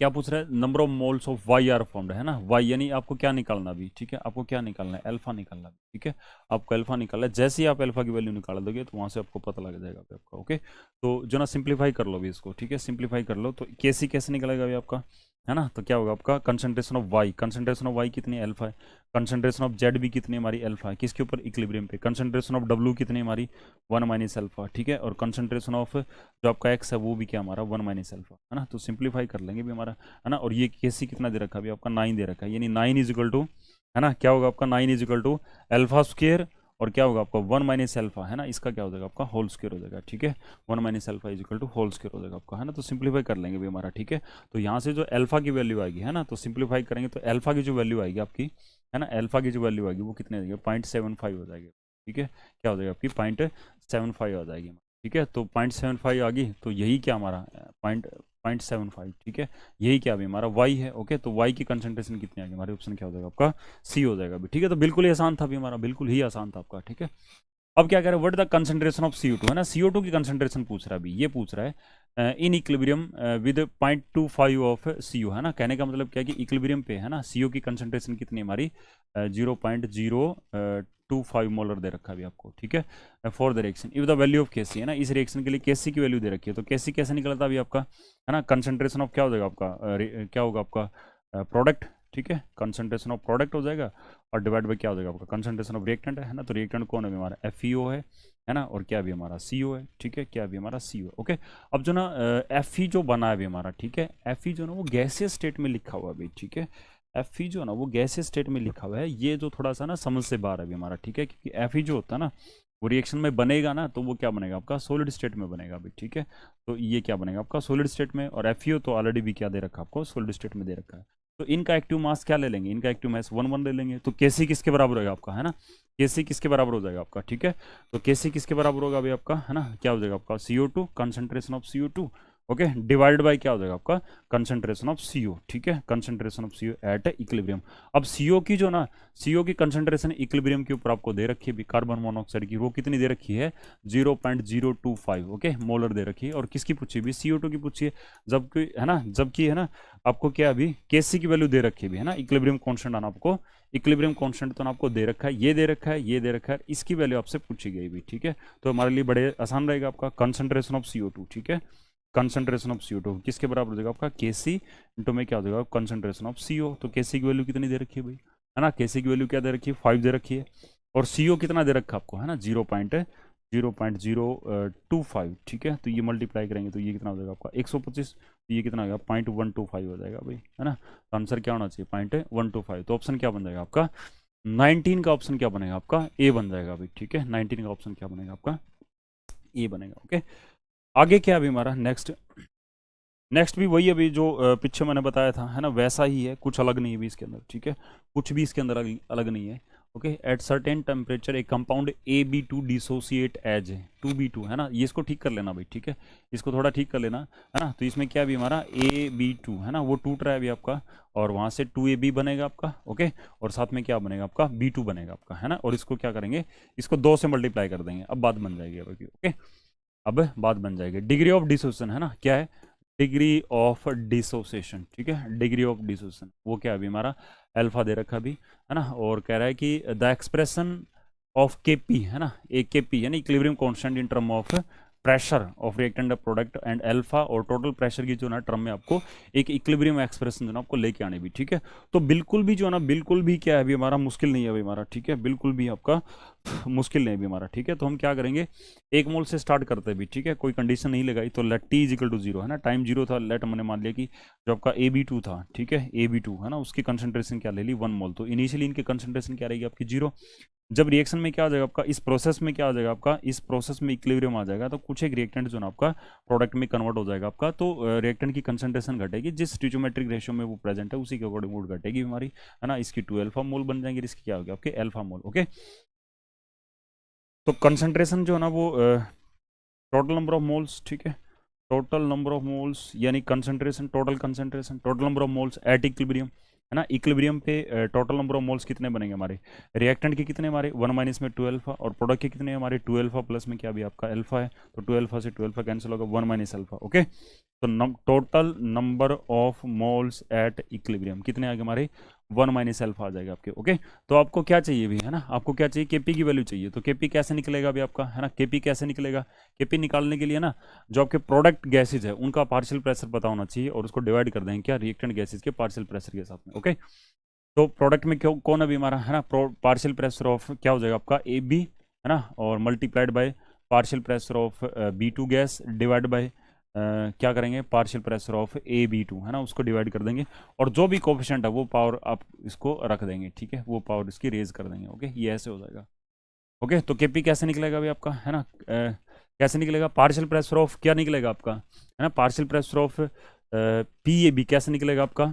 क्या पूछ रहा है, number of moles of Y are formed, है ना, वाई यानी आपको क्या निकालना भी, ठीक है, आपको क्या निकालना है अल्फा निकालना भी, ठीक है, आपको अल्फा निकालना है। जैसे ही आप अल्फा की वैल्यू निकाल दोगे तो वहां से आपको पता लग जाएगा आपका, ओके। तो जो ना सिंप्लीफाई कर लो भी इसको, ठीक है, सिंप्लीफाई कर लो। तो कैसे कैसे निकलेगा अभी आपका, है ना। तो क्या होगा आपका concentration of Y, concentration of Y कितनी अल्फा है, कंसंट्रेशन ऑफ जेड भी कितनी हमारी अल्फा है, किसके ऊपर इक्विलिब्रियम पे, कंसंट्रेशन ऑफ डब्ल्यू कितनी हमारी 1 माइनस अल्फा, ठीक है, और कंसंट्रेशन ऑफ जो आपका एक्स है वो भी क्या हमारा 1 माइनस अल्फा, है ना। तो सिंप्लीफाई कर लेंगे भी हमारा, है ना। और ये केसी कितना दे रखा है अभी आपका 9 दे रखा है, यानी 9 इज इक्वल टू, है ना, क्या होगा आपका 9 is equal to alpha square, और क्या होगा आपका 1 माइनस अल्फा, है ना, इसका क्या हो जाएगा आपका होल स्क्वायर हो जाएगा, ठीक है, 1 minus alpha is equal to whole square हो जाएगा आपका, है ना। तो सिंप्लीफाई कर लेंगे भी हमारा, ठीक है। तो यहाँ से जो अल्फा की वैल्यू आएगी, है ना, तो सिंप्लीफाई करेंगे तो अल्फा की जो वैल्यू आएगी आपकी, है ना, अल्फा की जो वैल्यू आएगी वो कितने आएगी 0.75 हो जाएगी, ठीक है, क्या हो जाएगा आपकी 0.75 आ जाएगी, ठीक है। तो 0.75 आ गई, तो यही क्या हमारा 0.75, ठीक है, यही क्या अभी हमारा y है, ओके। तो y की कंसंट्रेशन कितनी आ गई हमारे, ऑप्शन क्या हो जाएगा आपका सी हो जाएगा अभी, ठीक है। तो बिल्कुल ही आसान था अभी हमारा, बिल्कुल ही आसान था आपका, ठीक है। अब क्या कह रहा है, what the concentration of CO2, है ना, CO2 की कंसंट्रेशन पूछ रहा है अभी, ये पूछ रहा है in equilibrium with 0.25 of CO, है ना। कहने का मतलब क्या है कि इक्विलिब्रियम पे, है ना, CO की कंसंट्रेशन कितनी हमारी 0.025 मोलर दे रखा है अभी आपको, ठीक है, for the reaction if the value of Kc, है ना, इस रिएक्शन के लिए Kc की वैल्यू दे रखी है। तो Kc कैसे निकलता है अभी आपका, है ना, कंसंट्रेशन ऑफ क्या हो जाएगा आपका क्या होगा आपका प्रोडक्ट, ठीक है, कंसंट्रेशन ऑफ प्रोडक्ट हो जाएगा, और डिवाइड बाई क्या हो जाएगा आपका कंसंट्रेशन ऑफ रिएक्टेंट, है ना। तो रिएक्टेंट कौन है हमारा FeO है ना, और क्या भी हमारा CO है, ठीक है, क्या भी हमारा CO है, ओके। अब जो ना Fe जो बना है अभी हमारा, ठीक है, Fe जो ना वो गैसियस स्टेट में लिखा हुआ है अभी, ठीक है, Fe जो ना वो गैसियस स्टेट में लिखा हुआ है, ये जो थोड़ा सा ना समझ से बाहर है अभी हमारा, ठीक है, क्योंकि Fe जो होता है ना वो रिएक्शन में बनेगा ना, तो वो क्या बनेगा आपका सॉलिड स्टेट में बनेगा अभी, ठीक है। तो ये क्या बनेगा आपका सॉलिड स्टेट में, और FeO तो ऑलरेडी भी क्या दे रखा है आपको सॉलिड स्टेट में दे रखा है। तो इनका एक्टिव मास क्या ले लेंगे, इनका एक्टिव मास 1 1 ले लेंगे। तो Kc किसके बराबर होगा आपका, है ना, Kc किसके बराबर हो जाएगा आपका, ठीक है। तो Kc किसके बराबर होगा अभी आपका, है ना, क्या हो जाएगा आपका CO2 concentration of CO2, okay, divide by क्या हो जाएगा आपका कंसंट्रेशन ऑफ सीओ, ठीक है, concentration of CO at equilibrium. अब सीओ की जो ना सीओ की कंसंट्रेशन इक्विलिब्रियम के ऊपर आपको दे रखी है भी, कार्बन मोनोऑक्साइड की, वो कितनी दे रखी है 0.025, ओके, मोलर दे रखी है। और किसकी पूछी भी, CO2 की पूछी है, जबकि है ना, जबकि है ना आपको क्या अभी केसी की वैल्यू दे रखी है, है ना, इक्विलिब्रियम कांस्टेंट आना आपको, इक्विलिब्रियम कांस्टेंट तो आपको दे रखा है, ये दे रखा है, ये दे रखा है, इसकी वैल्यू आपसे पूछी गई भी, ठीक है। तो हमारे लिए बड़े आसान रहेगा आपका कंसंट्रेशन ऑफ CO2, ठीक है, कंसंट्रेशन ऑफ CO2 किसके बराबर हो जाएगा आपका Kc इंटू में क्या हो जाएगा कंसंट्रेशन ऑफ CO। तो Kc की वैल्यू कितनी दे रखी है भाई, है ना, Kc की वैल्यू क्या दे रखी है 5 दे रखी है, और CO कितना दे रखा है आपको, है ना 0.025, ठीक है। तो ये मल्टीप्लाई करेंगे तो ये कितना हो जाएगा आपका 125, तो ये कितना हो जाएगा 0.125 हो जाएगा भाई, है ना। तो आंसर क्या होना चाहिए 0.125। तो ऑप्शन क्या बन जाएगा आपका 19 का, ऑप्शन क्या बनेगा आपका ए बन जाएगा भाई, ठीक है, 19 का ऑप्शन क्या बनेगा आपका ए बनेगा। ओके, आगे क्या अभी हमारा नेक्स्ट भी वही अभी जो पीछे मैंने बताया था, है ना, वैसा ही है, कुछ अलग नहीं है भी इसके अंदर, ठीक है, कुछ भी इसके अंदर अलग नहीं है। Okay, at certain temperature a compound AB2 dissociate as 2B2, है ना, ये इसको ठीक कर लेना भाई, ठीक है, इसको थोड़ा ठीक कर लेना, है ना। तो इसमें क्या भी हमारा AB2 है ना, वो टूट रहा है अभी आपका, और वहाँ से 2AB बनेगा आपका, ओके, और साथ में क्या बनेगा आपका B2 बनेगा आपका, है ना। और इसको क्या करेंगे, इसको 2 से मल्टीप्लाई कर देंगे, अब बात बन जाएगी अभी, ओके, अब बात बन जाएगी। डिग्री ऑफ डिसोसिएशन, है ना, क्या है डिग्री ऑफ डिसोसिएशन, ठीक है, डिग्री ऑफ डिसोसिएशन वो क्या अभी हमारा अल्फा दे रखा भी, है ना। और कह रहा है कि द एक्सप्रेशन ऑफ Kp, है ना, एक Kp यानी equilibrium constant in term of pressure of reactant product and alpha, और टोटल प्रेशर की जो ना टर्म में आपको एक इक्विलिब्रियम एक्सप्रेशन जो ना आपको लेके आने भी, ठीक है। तो बिल्कुल भी जो ना बिल्कुल भी क्या है अभी हमारा मुश्किल नहीं है अभी हमारा, ठीक है, बिल्कुल भी आपका मुश्किल नहीं भी हमारा, ठीक है। तो हम क्या करेंगे 1 मोल से स्टार्ट करते हैं भी, ठीक है, कोई कंडीशन नहीं लगाई। तो लेट T इक्वल टू 0, है ना, टाइम 0 था, लेट हमने मान लिया कि जो आपका AB2 था, ठीक है, AB2 है ना, उसकी कंसंट्रेशन क्या ले ली 1 मोल। तो इनिशियली इनकी कंसंट्रेशन क्या रहेगी आपकी 0। जब रिएक्शन में क्या हो जाएगा आपका, इस प्रोसेस में क्या हो जाएगा आपका, इस प्रोसेस में इक्विलिब्रियम आ जाएगा, तो कुछ एक रिएक्टेंट जो ना आपका प्रोडक्ट में कन्वर्ट हो जाएगा आपका, तो रिएक्टेंट की कंसंट्रेशन घटेगी, जिस स्टोइचोमेट्रिक रेशियो में वो प्रेजेंट है उसी के अकॉर्डिंग वो घटेगी हमारी, है ना। इसकी 2 अल्फा मोल बन जाएंगे, इसकी क्या हो गया आपके अल्फा मोल, ओके। तो कंसंट्रेशन जो है ना वो टोटल नंबर ऑफ मोल्स, ठीक है, टोटल नंबर ऑफ मोल्स यानी concentration, total concentration, total number of moles at equilibrium, है ना। इक्विलिब्रियम पे टोटल नंबर ऑफ मोल्स कितने बनेंगे हमारे, रिएक्टेंट के कितने हमारे 1 माइनस में 2 अल्फा, और प्रोडक्ट के कितने हमारे 2 अल्फा प्लस में क्या भी आपका अल्फा है, तो 2 अल्फा से 2 अल्फा कैंसिल होगा 1 माइनस अल्फा, ओके। तो total number of moles at equilibrium कितने आ गए हमारे 1 माइनस अल्फा आ जाएगा आपके, ओके। तो आपको क्या चाहिए भी, है ना, आपको क्या चाहिए Kp की वैल्यू चाहिए। तो Kp कैसे निकलेगा अभी आपका, है ना, Kp कैसे निकलेगा, Kp निकालने के लिए ना जो आपके प्रोडक्ट गैसेज है उनका पार्शियल प्रेशर पता होना चाहिए, और उसको डिवाइड कर देंगे क्या रिएक्टेंट गैसेज के पार्शियल प्रेशर के साथ में, ओके। तो प्रोडक्ट में क्यों कौन अभी हमारा, है ना, पार्शियल प्रेशर ऑफ क्या हो जाएगा आपका AB, है ना, और multiplied by partial pressure of B2 gas divide by क्या करेंगे पार्शियल प्रेशर ऑफ AB2, है ना, उसको डिवाइड कर देंगे, और जो भी कोफिशिएंट है वो पावर आप इसको रख देंगे, ठीक है, वो पावर इसकी रेज कर देंगे, ओके, ये ऐसे हो जाएगा, ओके। तो Kp कैसे निकलेगा अभी आपका, है ना, कैसे निकलेगा पार्शियल प्रेशर ऑफ क्या निकलेगा आपका, है ना, पार्शियल प्रेशर ऑफ PAB कैसे निकलेगा आपका,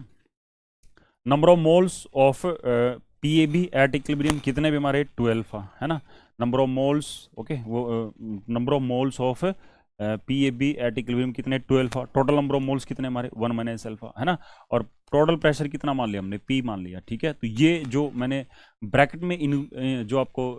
number of moles of PAB at equilibrium कितने भी हमारे 2 अल्फा, है ना, नंबर ऑफ मोल्स, ओके, वो number of moles of PAB at equilibrium कितने 2 alpha, total number of moles कितने हमारे 1 माइनस अल्फा, है ना, और टोटल प्रेशर कितना मान लिया हमने P मान लिया, ठीक है। तो ये जो मैंने ब्रैकेट में जो आपको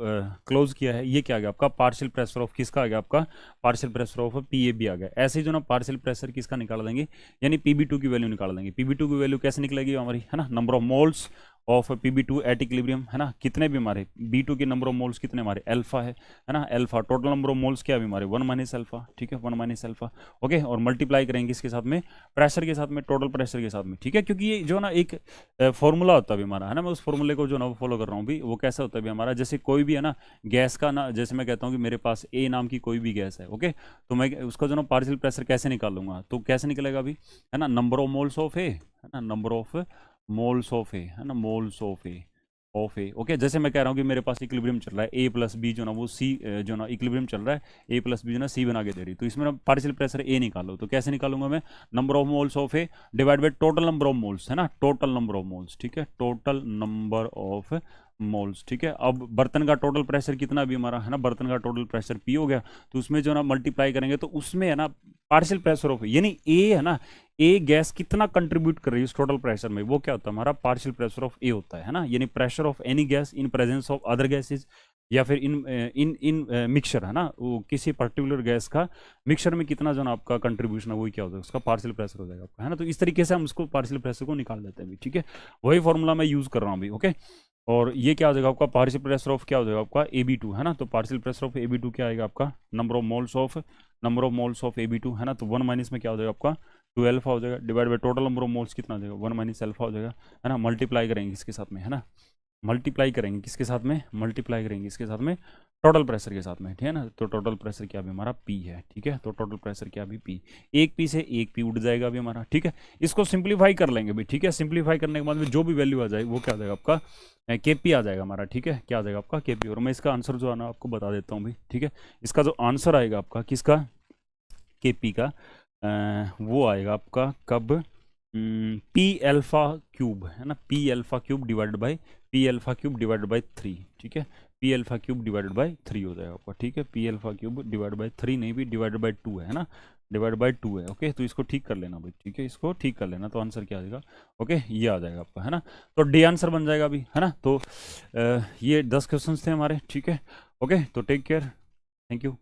क्लोज किया है ये क्या आ गया आपका पार्शियल प्रेशर ऑफ किसका आ गया आपका पार्शियल प्रेशर ऑफ PAB आ गया। ऐसे ही जो ना पार्शियल प्रेशर किसका निकाल देंगे यानी PB2 की वैल्यू निकाल देंगे। PB2 की वैल्यू कैसे निकलेगी हमारी, है ना, number of moles of PB2 at equilibrium, है ना, कितने भी हमारे B2 के नंबर ऑफ मोल्स कितने हमारे अल्फा है ना, alpha, total number of moles क्या भी हमारे 1 माइनस अल्फा, ठीक है, 1 माइनस अल्फा, ओके, और मल्टीप्लाई करेंगे इसके साथ में प्रेशर के साथ में, टोटल प्रेशर के साथ में, ठीक है, क्योंकि ये जो ना एक फॉर्मूला होता है भी हमारा, है ना, मैं उस फॉर्मूले को जो ना फॉलो कर रहा हूँ भी, वो कैसा होता है भी हमारा, जैसे कोई भी है ना गैस का ना, जैसे मैं कहता हूँ कि मेरे पास A नाम की कोई भी गैस है, ओके, तो मैं उसका जो ना पार्शियल प्रेशर कैसे निकालूंगा, तो कैसे निकलेगा अभी, है ना, नंबर ऑफ मोल्स ऑफ ए, है ना, नंबर ऑफ मोल्स ऑफ ए, है ना, मोल्स ऑफ ए, ओके। जैसे मैं कह रहा हूँ कि मेरे पास इक्विलिब्रियम चल रहा है A प्लस बी जो ना वो C जो ना इक्विलिब्रियम चल रहा है A प्लस बी जो ना C बना के दे रही, तो इसमें ना पार्शियल प्रेशर A निकालो, तो कैसे निकालूंगा मैं, number of moles of A divide by total number of moles, है ना, टोटल नंबर ऑफ मोल्स, ठीक है, टोटल नंबर ऑफ मोल्स, ठीक है। अब बर्तन का टोटल प्रेशर कितना अभी हमारा है ना, बर्तन का टोटल प्रेशर पी हो गया, तो उसमें जो ना मल्टीप्लाई करेंगे तो उसमें है ना पार्शियल प्रेशर ऑफ, यानी ए है ना, ए गैस कितना कंट्रीब्यूट कर रही है उस टोटल प्रेशर में, वो क्या होता है हमारा पार्शियल प्रेशर ऑफ ए होता है ना, यानी pressure of any gas in presence of other gases, या फिर इन इन इन मिक्सचर है ना, वो किसी पर्टिकुलर गैस का मिक्सचर में कितना जो ना आपका कंट्रीब्यूशन है वही क्या होता है उसका पार्शियल प्रेशर हो जाएगा आपका, है ना। तो इस तरीके से हम उसको पार्शियल प्रेशर को निकाल देते हैं अभी, ठीक है। वही फॉर्मूला मैं यूज कर रहा हूँ अभी, ओके। और ये क्या हो जाएगा आपका पार्शियल प्रेशर ऑफ, क्या हो जाएगा आपका AB2 है ना, तो पार्शियल प्रेशर ऑफ AB2 क्या आएगा आपका, number of moles of AB2 है ना, तो 1 माइनस में क्या हो जाएगा आपका 2 अल्फा हो जाएगा, divide by total number of moles कितना हो जाएगा 1 माइनस अल्फा हो जाएगा, है ना। मल्टीप्लाई करेंगे इसके साथ में, है ना, मल्टीप्लाई करेंगे किसके साथ में, मल्टीप्लाई करेंगे इसके साथ में टोटल प्रेशर के साथ में, ठीक है ना। तो टोटल प्रेशर क्या भी हमारा P है, ठीक है। तो टोटल प्रेशर क्या भी P, एक P से एक P उठ जाएगा अभी हमारा, ठीक है। इसको सिंप्लीफाई कर लेंगे भाई, ठीक है। सिंप्लीफाई करने के बाद में जो भी वैल्यू आ जाएगी वो क्या आ जाएगा आपका KP आ जाएगा हमारा, ठीक है। क्या आ जाएगा आपका KP, और मैं इसका आंसर जो है ना आपको बता देता हूँ भाई, ठीक है। इसका जो आंसर आएगा आपका किसका, KP का, वो आएगा आपका कब, P अल्फा क्यूब है ना, P alpha cube divided by P alpha cube divided by 3, ठीक है। P alpha cube divided by 3 हो जाएगा आपका, ठीक है। P alpha cube divide by 3 नहीं भी डिवाइडेड बाई 2 है ना, डिवाइड बाई 2 है, ओके। तो इसको ठीक कर लेना भाई, ठीक है, इसको ठीक कर लेना, तो आंसर क्या आ जाएगा, ओके, ये आ जाएगा आपका, है ना। तो डी आंसर बन जाएगा अभी, है ना। तो ये 10 क्वेश्चन थे हमारे, ठीक है, ओके। तो टेक केयर, थैंक यू।